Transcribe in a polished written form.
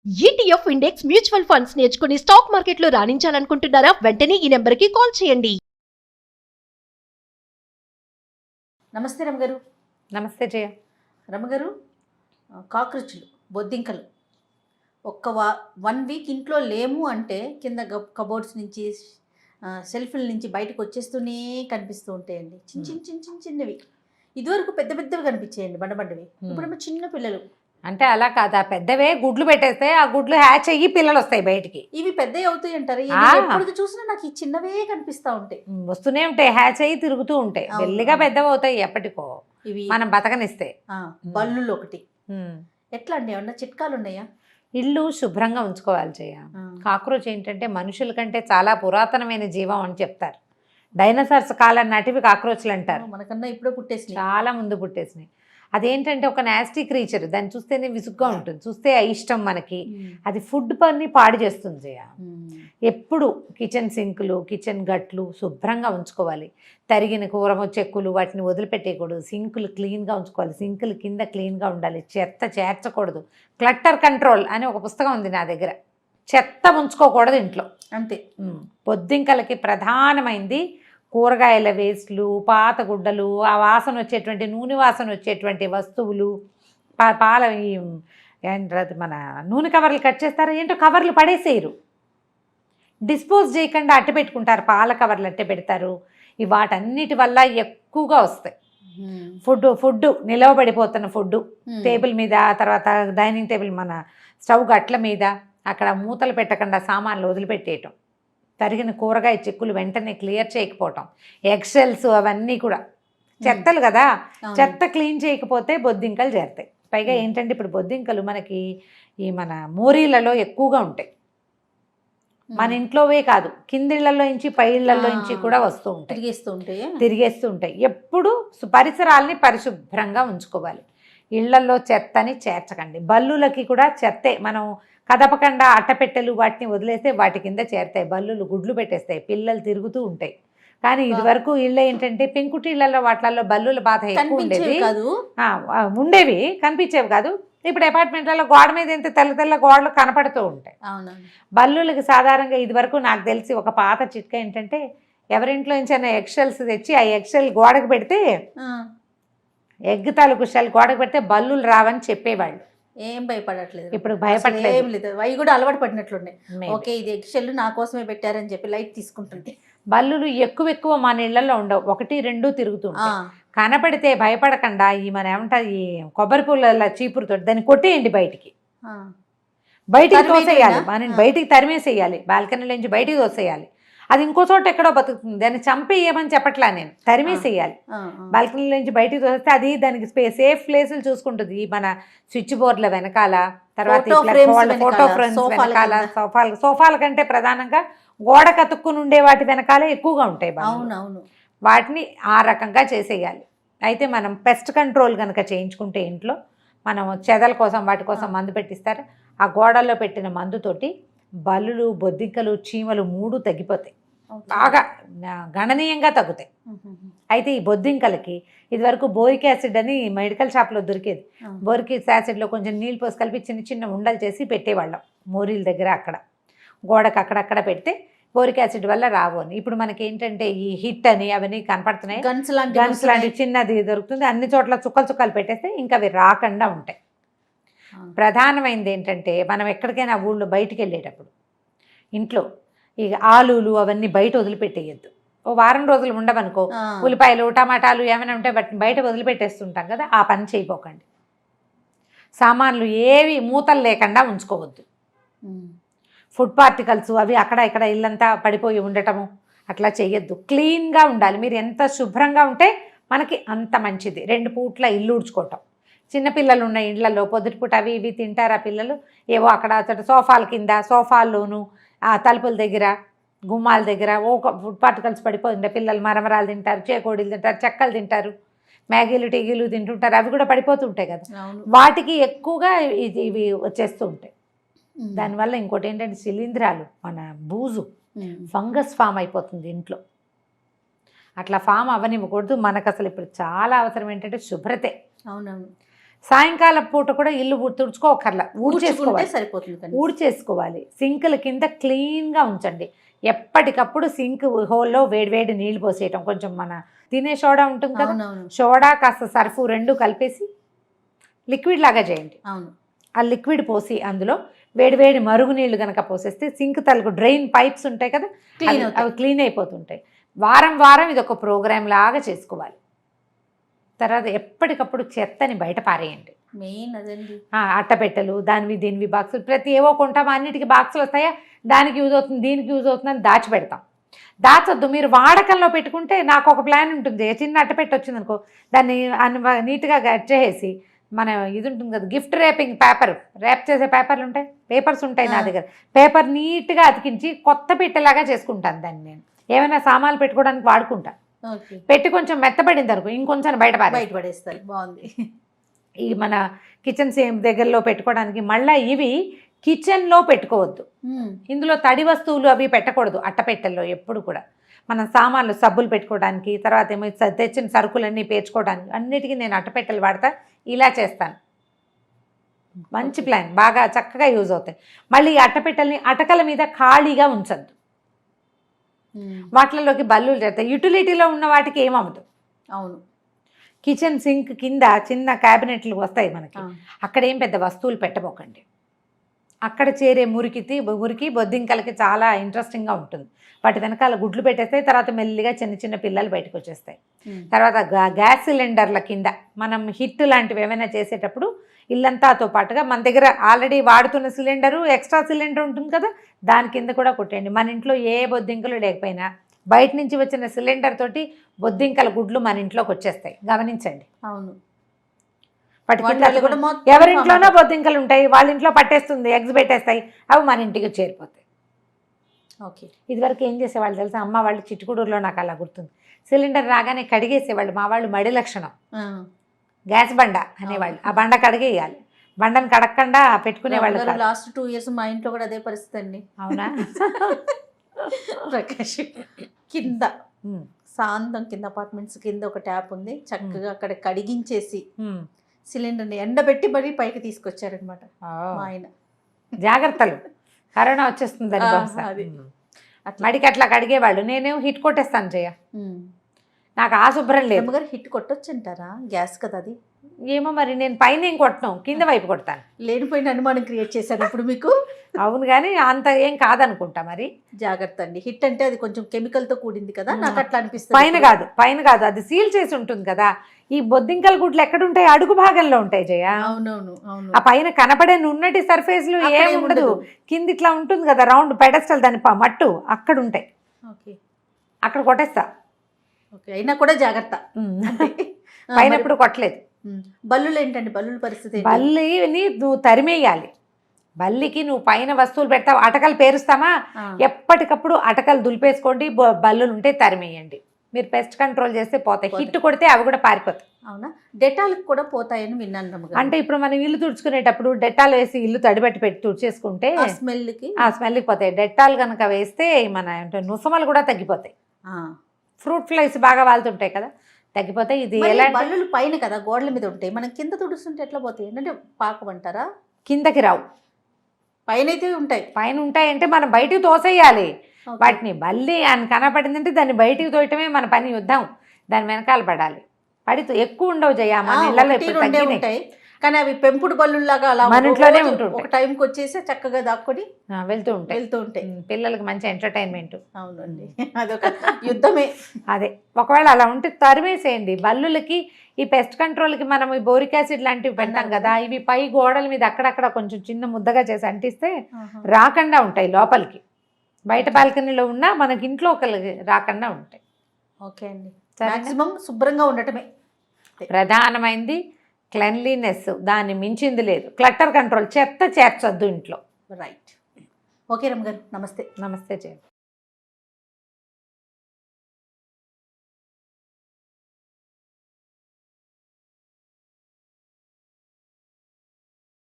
ETF index mutual funds నేర్చుకుని stock మార్కెట్లో రాణించాలనుకుంటున్నారా? వెంటనే ఈ నెంబర్కి కాల్ చేయండి. నమస్తే రమగారు. నమస్తే జయ. రమగారు, కాక్రోచ్లు, బొద్దింకలు ఒక్క 1 వీక్ ఇంట్లో లేము అంటే కింద కబోర్డ్స్ నుంచి షెల్ఫ్ల నుంచి బయటకు వచ్చేస్తూనే కనిపిస్తూ ఉంటాయండి. చిన్నవి. ఇదివరకు పెద్ద పెద్దవి కనిపించాయండి, బండబండవి. ఇప్పుడేమో చిన్న పిల్లలు. అంటే అలా కాదు, ఆ పెద్దవే గుడ్లు పెట్టేస్తే ఆ గుడ్లు హ్యాచ్ అయ్యి పిల్లలు వస్తాయి బయటికి. ఇవి పెద్దవి అవుతాయి అంటారు. ఎప్పుడు చూసినా నాకు ఈ చిన్నవే కనిపిస్తూ ఉంటాయి. వస్తూనే ఉంటాయి, హ్యాచ్ అయ్యి తిరుగుతూ ఉంటాయి. మెల్లిగా పెద్దవి అవుతాయి ఎప్పటికో, ఇవి మనం బతకనిస్తే. బల్లులు ఒకటి. ఎట్లా అండి, ఏమన్నా చిట్కాలు ఉన్నాయా? ఇల్లు శుభ్రంగా ఉంచుకోవాలి జయ. కాక్రోచ్ ఏంటంటే మనుషుల కంటే చాలా పురాతనమైన జీవం అని చెప్తారు. డైనోసార్స్ కాలం నాటివి కాక్రోచ్లు అంటారు. మనకన్నా ఇప్పుడే పుట్టేసినాయి, చాలా ముందు పుట్టేసినాయి. అదేంటంటే ఒక నాస్టీ క్రీచర్, దాన్ని చూస్తేనే విసుగ్గా ఉంటుంది, చూస్తే ఇష్టం మనకి. అది ఫుడ్ పని పాడు చేస్తుంది జయ. ఎప్పుడు కిచెన్ సింకులు, కిచెన్ గట్లు శుభ్రంగా ఉంచుకోవాలి. తరిగిన కూరమ చెక్కులు వాటిని వదిలిపెట్టేయకూడదు. సింకులు క్లీన్గా ఉంచుకోవాలి. సింకులు కింద క్లీన్గా ఉండాలి. చెత్త చేర్చకూడదు. క్లట్టర్ కంట్రోల్ అని ఒక పుస్తకం ఉంది నా దగ్గర. చెత్త ఉంచుకోకూడదు ఇంట్లో అంతే. బొద్దింకలకి ప్రధానమైంది కూరగాయల వేస్ట్లు, పాత గుడ్డలు, ఆ వాసన వచ్చేటువంటి నూనె వాసన వచ్చేటువంటి వస్తువులు, పాల ఏంటది మన నూనె కవర్లు కట్ చేస్తారు, ఏంటో కవర్లు పడేసేయరు, డిస్పోజ్ చేయకుండా అట్ట పెట్టుకుంటారు. పాల కవర్లు అట్టే పెడతారు. ఈ వాటన్నిటి వల్ల ఎక్కువగా వస్తాయి. ఫుడ్ నిలవబడిపోతున్న ఫుడ్ టేబుల్ మీద, తర్వాత డైనింగ్ టేబుల్ మన స్టవ్ గట్ల మీద అక్కడ మూతలు పెట్టకుండా సామాన్లు వదిలిపెట్టేయటం, తరిగిన కూరగాయ చెక్కులు వెంటనే క్లియర్ చేయకపోవటం, ఎగ్షెల్స్ అవన్నీ కూడా చెత్తలు కదా, చెత్త క్లీన్ చేయకపోతే బొద్దింకలు చేరుతాయి. పైగా ఏంటంటే ఇప్పుడు బొద్దింకలు మనకి ఈ మన మోరీలలో ఎక్కువగా ఉంటాయి. మన ఇంట్లోవే కాదు, కిందిళ్లలో నుంచి పై ఇళ్లలో నుంచి కూడా వస్తూ ఉంటాయి, తిరిగేస్తూ ఉంటాయి. ఎప్పుడు పరిసరాల్ని పరిశుభ్రంగా ఉంచుకోవాలి. ఇళ్లలో చెత్తని చేర్చకండి. బల్లులకి కూడా చెత్తే, మనం కదపకుండా అట్టపెట్టెలు వాటిని వదిలేస్తే వాటి కింద చేరుతాయి. బల్లులు గుడ్లు పెట్టేస్తాయి, పిల్లలు తిరుగుతూ ఉంటాయి. కానీ ఇది వరకు ఇళ్ళు ఏంటంటే పెంకుటిళ్లలో వాటిలలో బల్లుల బాధ ఎక్కువ ఉండేది, ఉండేవి, కనిపించేవి కాదు. ఇప్పుడు అపార్ట్మెంట్లలో గోడ మీద ఎంత తెల్ల తెల్ల గోడలు కనపడుతూ ఉంటాయి. బల్లులకి సాధారణంగా ఇది వరకు నాకు తెలిసి ఒక పాత చిట్కా ఏంటంటే, ఎవరింట్లో నుంచి ఎగ్షెల్స్ తెచ్చి ఆ ఎగ్షెల్ గోడకు పెడితే, ఎగ్ తాలూకు షెల్ గోడకు పెడితే బల్లులు రావని చెప్పేవాళ్ళు. ఏం భయపడట్లేదు ఇప్పుడు, భయపడలేదు. అవి కూడా అలవాటు పడినట్లున్నాయి. ఓకే, ఇది ఎగ్షెల్ నా కోసమే పెట్టారని చెప్పి లైట్ తీసుకుంటుంది. బల్లులు ఎక్కువ మన ఇళ్లలో ఉండవు, 1, 2 తిరుగుతుంటాయి. కనపడితే భయపడకుండా ఈ మన ఏమంటారు, ఈ కొబ్బరి పూల చీపురుతో దాన్ని కొట్టేయండి, బయటికి తోసేయాలి. మనం బయటికి తరిమేసేయాలి, బాల్కనీలో నుంచి బయటికి తోసేయాలి. అది ఇంకో చోట ఎక్కడో బతుకుతుంది, దాన్ని చంపేయమని చెప్పట్లా నేను, తరిమేసేయాలి. బాల్కనీలో నుంచి బయటికి తోస్తే అది దానికి సేఫ్ ప్లేసులు చూసుకుంటుంది. మన స్విచ్ బోర్డుల వెనకాల, తర్వాత ఫోటో ఫ్రేమ్స్ వెనకాల, సోఫాల కంటే ప్రధానంగా గోడ కతుక్కుని ఉండే వాటి వెనకాల ఎక్కువగా ఉంటాయి. వాటిని ఆ రకంగా చేసేయాలి. అయితే మనం పెస్ట్ కంట్రోల్ కనుక చేయించుకుంటే ఇంట్లో, మనం చెదల కోసం వాటి కోసం మందు పెట్టిస్తారు. ఆ గోడల్లో పెట్టిన మందుతోటి బల్లులు, బొద్దింకలు, చీమలు 3 తగ్గిపోతాయి, బాగా గణనీయంగా తగ్గుతాయి. అయితే ఈ బొద్దింకలకి ఇదివరకు బోరిక్ యాసిడ్ అని మెడికల్ షాప్లో దొరికేది. బోరిక్ యాసిడ్లో కొంచెం నీళ్ళు పోసి కలిపి చిన్న చిన్న ఉండలు చేసి పెట్టేవాళ్ళం మోరీల దగ్గర, అక్కడ గోడకు అక్కడక్కడ పెడితే బోరిక్ యాసిడ్ వల్ల రావు అని. ఇప్పుడు మనకి ఏంటంటే ఈ హిట్ అని అవన్నీ కనపడుతున్నాయి, గన్స్ లాంటి చిన్నది దొరుకుతుంది. అన్ని చోట్ల చుక్కలు పెట్టేస్తే ఇంకా అవి రాకుండా ఉంటాయి. ప్రధానమైనది ఏంటంటే, మనం ఎక్కడికైనా ఊళ్ళో బయటికి వెళ్ళేటప్పుడు ఇంట్లో ఈ ఆలులు అవన్నీ బయట వదిలిపెట్టేయద్దు. ఓ వారం రోజులు ఉండవనుకో, ఉల్లిపాయలు, టమాటాలు ఏమైనా ఉంటే వాటిని బయట వదిలిపెట్టేస్తుంటాం కదా, ఆ పని చేయపోకండి. సామాన్లు ఏవి మూతలు లేకుండా ఉంచుకోవద్దు. ఫుడ్ పార్టికల్స్ అవి అక్కడ ఇక్కడ ఇల్లంతా పడిపోయి ఉండటము అట్లా చేయొద్దు. క్లీన్గా ఉండాలి. మీరు ఎంత శుభ్రంగా ఉంటే మనకి అంత మంచిది. 2 పూట్ల ఇల్లు ఊడ్చుకోవటం. చిన్నపిల్లలు ఉన్న ఇళ్లలో పొద్దుటిపూట అవి ఇవి తింటారు. ఆ పిల్లలు ఏవో అక్కడ సోఫాల కింద, సోఫాల్లోనూ, ఆ తలుపుల దగ్గర, గుమ్మాల దగ్గర ఫుడ్ పార్టికల్స్ పడిపోతుంటే పిల్లలు మరమరాలు తింటారు, చేకోడీలు తింటారు, చెక్కలు తింటారు, మ్యాగీలు టీగీలు తింటుంటారు. అవి కూడా పడిపోతుంటాయి కదా, వాటికి ఎక్కువగా ఇవి వచ్చేస్తూ ఉంటాయి. దానివల్ల ఇంకోటి ఏంటంటే శిలీంధ్రాలు, మన బూజు, ఫంగస్ ఫామ్ అయిపోతుంది ఇంట్లో. అట్లా ఫామ్ అవ్వనివ్వకూడదు. మనకు అసలు ఇప్పుడు చాలా అవసరం ఏంటంటే శుభ్రతే. సాయంకాలం పూట కూడా ఇల్లు తుడుచుకోకర్లా, ఊడ్చుకుంటే ఊడ్చేసుకోవాలి, సరిపోతుంది కనీసం. ఊడ్చేసుకోవాలి. సింకుల కింద క్లీన్గా ఉంచండి. ఎప్పటికప్పుడు సింక్ హోల్లో వేడివేడి నీళ్ళు పోసేయటం. కొంచెం మన తినే సోడా ఉంటుంది కదా, అవునవును సోడా కాస్త సర్ఫు రెండు కలిపేసి లిక్విడ్ లాగా చేయండి. అవును. ఆ లిక్విడ్ పోసి అందులో వేడివేడి మరుగు నీళ్లు కనుక పోసేస్తే సింక్ తలకు డ్రైన్ పైప్స్ ఉంటాయి కదా, క్లీన్ అవుతాయి. అవి క్లీన్ అయిపోతుంటాయి. వారం వారం ఇది ఒక ప్రోగ్రామ్ లాగా చేసుకోవాలి. తర్వాత ఎప్పటికప్పుడు చెత్తని బయట పారేయండి. మెయిన్ అదండి. అట్టపెట్టెలు దానివి దీనివి బాక్సులు ప్రతి ఏవో కొంటాం, అన్నిటికీ బాక్సులు వస్తాయా, దానికి యూజ్ అవుతుంది దీనికి యూజ్ అవుతుంది అని దాచిపెడతాం. దాచొద్దు. మీరు వాడకంలో పెట్టుకుంటే నాకు ఒక ప్లాన్ ఉంటుంది. చిన్న అట్టపెట్టి వచ్చింది అనుకో, దాన్ని నీట్గా కట్ చేసి మన ఇది ఉంటుంది కదా గిఫ్ట్ ర్యాపింగ్ పేపర్, ర్యాప్ చేసే పేపర్లు ఉంటాయి, పేపర్స్ ఉంటాయి నా దగ్గర, పేపర్ నీట్గా అతికించి కొత్త పెట్టెలాగా చేసుకుంటాను దాన్ని. నేను ఏమైనా సామాన్లు పెట్టుకోవడానికి వాడుకుంటా. పెట్టి కొంచెం మెత్తపడింది అనుకో ఇంకొంచెం బయట పడేస్తారు. బాగుంది. ఈ మన కిచెన్ సేమ్ దగ్గరలో పెట్టుకోవడానికి. మళ్ళీ ఇవి కిచెన్లో పెట్టుకోవద్దు. ఇందులో తడి వస్తువులు అవి పెట్టకూడదు అట్టపెట్టెల్లో ఎప్పుడు కూడా. మనం సామాన్లు సబ్బులు పెట్టుకోవడానికి, తర్వాత ఏమో తెచ్చిన సరుకులన్నీ పేర్చుకోవడానికి అన్నిటికీ నేను అట్టపెట్టెలు వాడతా. ఇలా చేస్తాను. మంచి ప్లాన్, బాగా చక్కగా యూజ్ అవుతాయి. మళ్ళీ ఈ అట్టపెట్టెల్ని అటకల మీద ఖాళీగా ఉంచద్దు. వాటిలోకి బల్లులు చేస్తాయి. యూటిలిటీలో ఉన్న వాటికి ఏమవ్వదు. అవును. కిచెన్ సింక్ కింద చిన్న క్యాబినెట్లు వస్తాయి మనకి, అక్కడ ఏం పెద్ద వస్తువులు పెట్టబోకండి. అక్కడ చేరే మురికి బొద్దింకలకి చాలా ఇంట్రెస్టింగ్గా ఉంటుంది. వాటి వెనకాల గుడ్లు పెట్టేస్తాయి. తర్వాత మెల్లిగా చిన్న చిన్న పిల్లలు బయటకు వచ్చేస్తాయి. తర్వాత గ్యాస్ సిలిండర్ల కింద మనం హిట్ లాంటివి ఏమైనా చేసేటప్పుడు ఇల్లంతాతో పాటుగా మన దగ్గర ఆల్రెడీ వాడుతున్న సిలిండరు, ఎక్స్ట్రా సిలిండర్ ఉంటుంది కదా, దాని కింద కూడా కొట్టండి. మన ఇంట్లో ఏ బొద్దింకలు లేకపోయినా బయట నుంచి వచ్చిన సిలిండర్ తోటి బొద్దింకల గుడ్లు మన ఇంట్లోకి వచ్చేస్తాయి. గమనించండి. అవును. వాటి కింద ఎవరింట్లోనో బొద్దింకలు ఉంటాయి, వాళ్ళ ఇంట్లో పట్టేస్తుంది, ఎగ్స్ పెట్టేస్తాయి, అవి మన ఇంటికి చేరిపోతాయి. ఓకే. ఇదివరకు ఏం చేసేవాళ్ళు తెలుసా, అమ్మ వాళ్ళు చిట్టుకూడూరులో నాకు అలా గుర్తుంది. సిలిండర్ రాగానే కడిగేసేవాళ్ళు. మా వాళ్ళు మడి లక్షణం, గ్యాస్ బండ అనేవాళ్ళు. ఆ బండ కడిగేయాలి. బండను కడగకుండా పెట్టుకునేవాళ్ళు. లాస్ట్ 2 years మా ఇంట్లో కూడా అదే పరిస్థితి అండి. అవునా? ప్రకాష్ కింద సాంతం కింద అపార్ట్మెంట్స్ కింద ఒక ట్యాప్ ఉంది, చక్కగా అక్కడ కడిగించేసి సిలిండర్ని ఎండబెట్టి మరీ పైకి తీసుకొచ్చారనమాట మా ఆయన. జాగ్రత్తలు, కరోనా వచ్చేస్తుందని బహుశా. మడికి అట్లా కడిగేవాళ్ళు. నేనేమో హిట్ కొట్టేస్తాను జయ, నాకు ఆ శుభ్రం లేదు. అమ్మగారు హిట్ కొట్టొచ్చు అంటారా? గ్యాస్ కదా అది. ఏమో మరి, నేను పైన ఏం కొట్టను, కింద వైపు కొడతాను. లేనిపోయిన అనుమానం క్రియేట్ చేశాను ఇప్పుడు మీకు. అవును, కానీ అంత ఏం కాదనుకుంటా. మరి జాగ్రత్త అండి. హిట్ అంటే అది కొంచెం కెమికల్తో కూడింది కదా, నాకు అట్లా అనిపిస్తుంది. పైన కాదు, అది సీల్ చేసి ఉంటుంది కదా. ఈ బొద్దింకల గుడ్లు ఎక్కడుంటాయి? అడుగు భాగంలో ఉంటాయి జయ. అవునవును. ఆ పైన కనపడే నున్నటి సర్ఫేస్లు ఏమి ఉండదు. కింద ఇట్లా ఉంటుంది కదా రౌండ్ పెడస్టల్, దాని మట్టు అక్కడ ఉంటాయి. ఓకే, అక్కడ కొట్టేస్తా. ఓకే, అయినా కూడా జాగ్రత్త. పైన ఎప్పుడు కొట్టలేదు. బల్లులు ఏంటండి? బల్లుల పరిస్థితి? బల్లిని నువ్వు తరిమేయాలి. బల్లికి నువ్వు పైన వస్తువులు పెడతావు, అటకలు పేరుస్తామా, ఎప్పటికప్పుడు అటకలు దులిపేసుకోండి. బల్లులు ఉంటే తరిమేయండి. మీరు పెస్ట్ కంట్రోల్ చేస్తే పోతాయి. హిట్ కొడితే అవి కూడా పారిపోతాయి. అవునా? డెటాల్కి కూడా పోతాయని విన్నాను. అంటే ఇప్పుడు మనం ఇల్లు తుడుచుకునేటప్పుడు డెటాల్ వేసి ఇల్లు తడిబెట్టి పెట్టి తుడిచేసుకుంటే స్మెల్కి పోతాయి. డెటాల్ కనుక వేస్తే మన నుసమలు కూడా తగ్గిపోతాయి. ఫ్రూట్ ఫ్లైస్ బాగా వాళ్తుంటాయి కదా, తగ్గిపోతాయి. ఇది ఎలా? బల్లులు పైన కదా గోడల మీద ఉంటాయి, మనం కింద తుడుస్తుంటే ఎట్లా పోతాయి? ఏంటంటే పాకమంటారా? కిందకి రావు, పైన అయితే ఉంటాయి. పైన ఉంటాయంటే మనం బయటికి తోసేయాలి వాటిని. బల్లి అని కనపడిందంటే దాన్ని బయటికి తోయటమే మన పని. యుద్ధం దాని వెనకాల పడాలి. పడితే ఎక్కువ ఉండవు జయ, మన ఇళ్ళలో ఇప్పుడు ఉంటాయి. కానీ అవి పెంపుడు బల్లులాగా అలా మన ఇంట్లోనే ఉంటుంటాయి. ఒక టైంకి వచ్చేసి చక్కగా దాక్కొని వెళ్తూ ఉంటాయి. పిల్లలకి మంచి ఎంటర్టైన్మెంట్. అవునండి, అదొక యుద్ధమే. అదే, ఒకవేళ అలా ఉంటే తరిమేసేయండి. బల్లులకి ఈ పెస్ట్ కంట్రోల్కి మనం ఈ బోరిక్ యాసిడ్ లాంటివి పెడతాం కదా, ఇవి పై గోడల మీద అక్కడక్కడ కొంచెం చిన్న ముద్దగా చేసి అంటిస్తే రాకుండా ఉంటాయి లోపలికి. బయట బాల్కనీలో ఉన్నా మనకి ఇంట్లో ఒకరికి రాకుండా ఉంటాయి. ఓకే అండి, మాక్సిమం శుభ్రంగా ఉండటమే ప్రధానమైంది. క్లెన్లీనెస్, దాన్ని మించింది లేదు. క్లటర్ కంట్రోల్, చెత్త చేర్చొద్దు ఇంట్లో. రైట్. ఓకే రమ్మ గారు, నమస్తే. నమస్తే జయ.